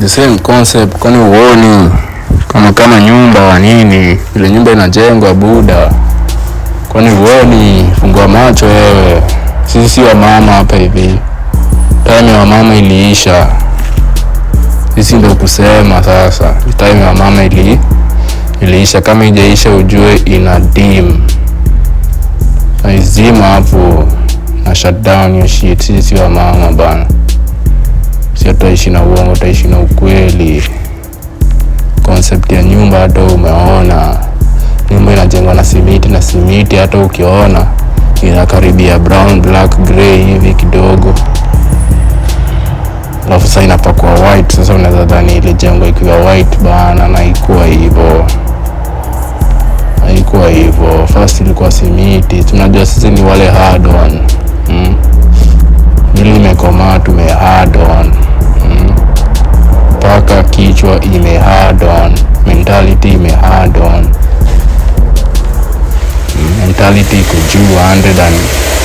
the same concept. Kwani uoni kama nyumba wa nini ile nyumba inajengwa buda? Kwani uoni? Fungua macho wewe. Sisi si wa mama hapa hivi. Time ya mama iliisha. Sisi ndio kusema sasa time ya mama iliisha. Kama haijaisha ujue ina dim. Haizima hapo na shutdown your shit. Sisi wa mama bana. Sio tutaishi na uongo, tutaishi na ukweli. Concept ya nyumba hata umeona. Nyumba inajengwa na simiti hata ukiona inakaribia brown, black, grey hivi kidogo. Alafu sasa inapakwa white. Sasa unaweza dhani ile jengo ikiwa white bana, na haikuwa hivyo. First ilikuwa simiti. Tunajua sisi ni wale hard on. Mwili imekomaa, tume hard on. Paka kichwa ime hard on. Mentality ime hard on. Mentality iko juu 100 and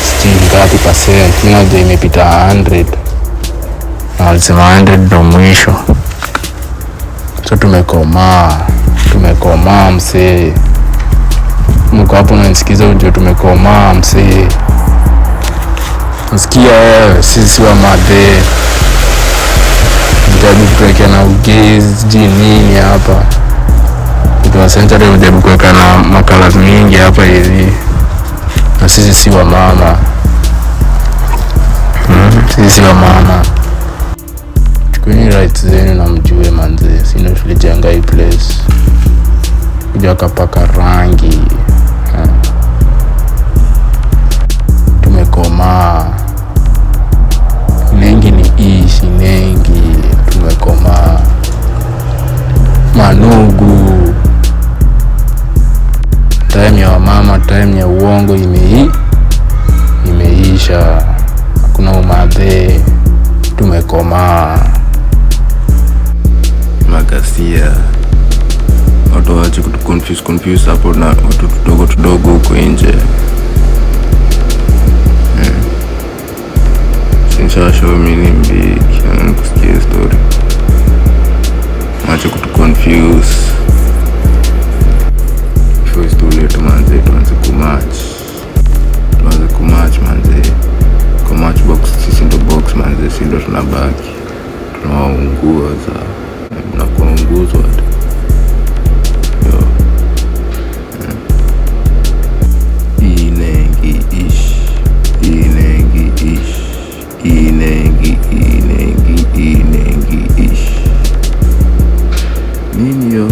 still ngapi percent. Inaje imepita 100. Na walisema 100 ndo mwisho. So tumekomaa msee. Mko hapo unanisikiza ujue tumekomaa msee. Nasikia wewe sisi wa madhe. Mjabu kuweka na ugezi nini hapa. Kwa century mjabu kuweka na makala mingi hapa hivi. Na sisi si wa mama. Sisi si wa mama. Chukueni rights zenu na mjue manze. Sino tulijenga hii place. Kuja kapaka rangi. Tumekomaa. Nengi ni ishi nengi. Tumekomaa. Manugu. Time ya mama, time ya uongo imeisha. Hakuna umadhe. Tumekomaa. Magasia. Watu waache confuse hapo na watu tudogo huko nje. Sincha show mini big. Kusikia story. Waache confuse. Show is too late manze. Tuanze kumatch manze. Kwa match box sisi ndo box manze. Sisi ndo tunabaki. Tunawaunguza. Na kuunguzwa. Inengi ish. Nini yo?